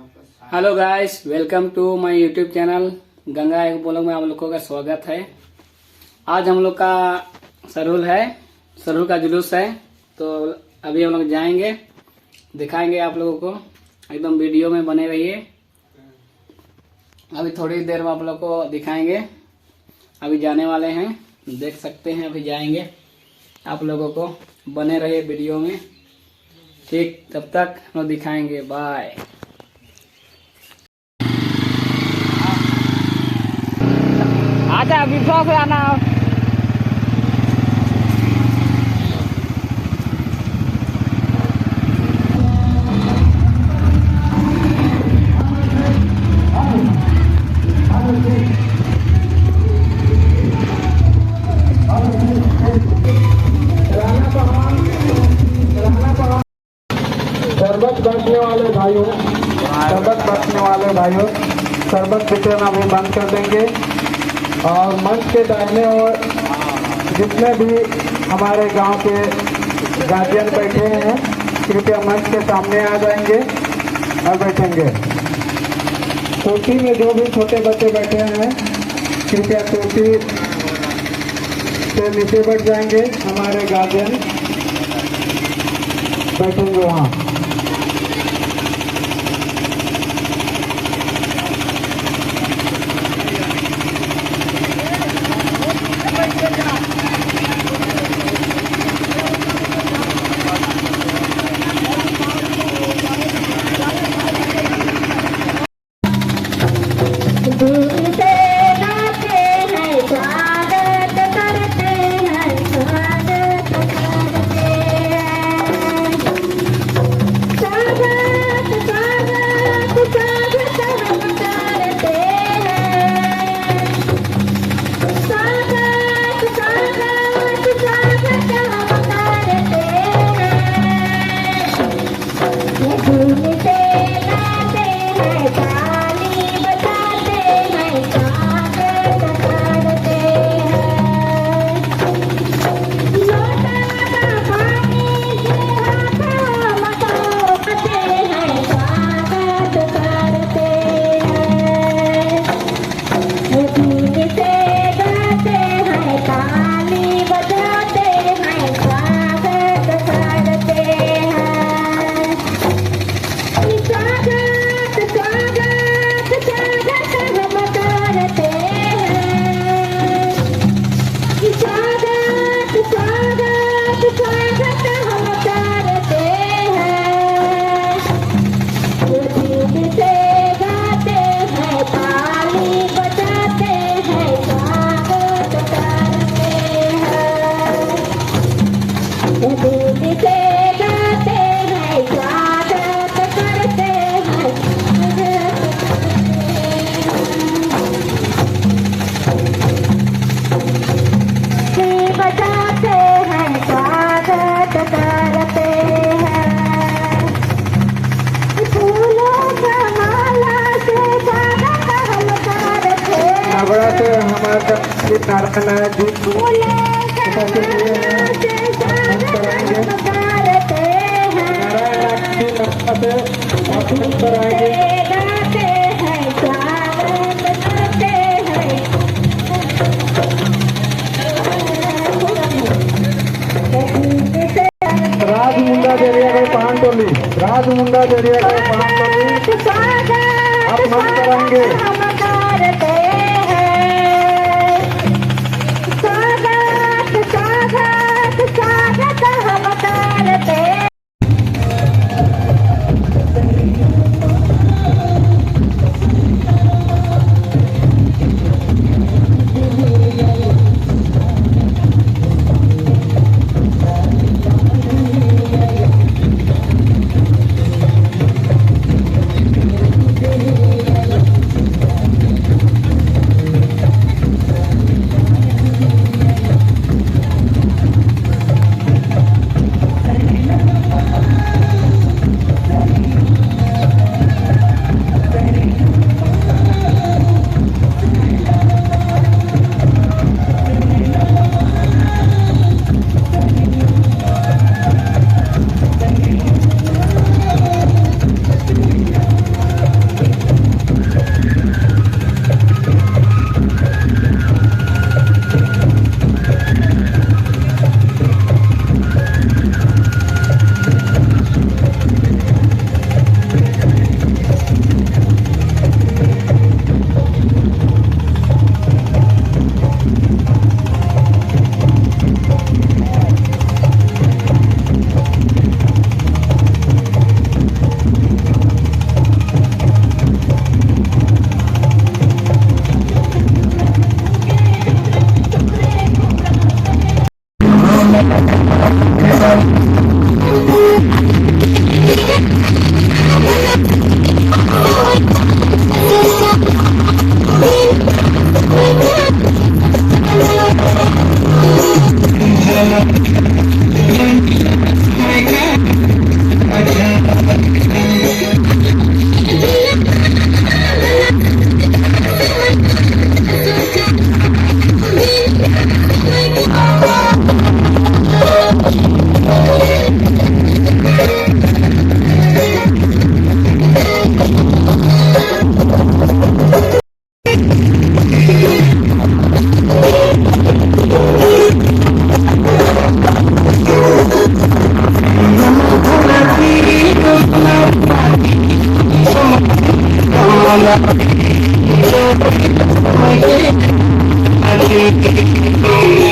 Hello guys, welcome to my YouTube channel Ganga एक blog में आप लोगों का स्वागत है। आज हम लोग का सरहुल का जुलूस है, तो अभी हम लोग जाएंगे, दिखाएंगे आप लोगों को। एकदम वीडियो में बने रहिए। अभी थोड़ी देर में आप लोग को दिखाएंगे। अभी जाने वाले हैं, देख सकते हैं। अभी जाएंगे, आप लोगों को बने रहिए वीडियो में। ठीक, तब तक हम दिखाएंगे। बाय। आजा विश्वास आना। शरबत बरसने वाले भाइयों, शरबत वितरण अभी बंद कर देंगे। और मंच के दाहिने ओर जितने भी हमारे गांव के गार्जियन बैठे हैं, कृपया मंच के सामने आ जाएंगे और बैठेंगे। कुर्सी में जो भी छोटे बच्चे बैठे हैं, कृपया कुर्सी से नीचे बैठ जाएंगे। हमारे गार्जियन बैठेंगे वहाँ। नगड़ा से हमारे नारायण जी राजमुंडा देरिया गए पहाड़ टोली, राजमुंडा देरिया गए पहाड़ टोली आप मन कराएंगे। Thank you.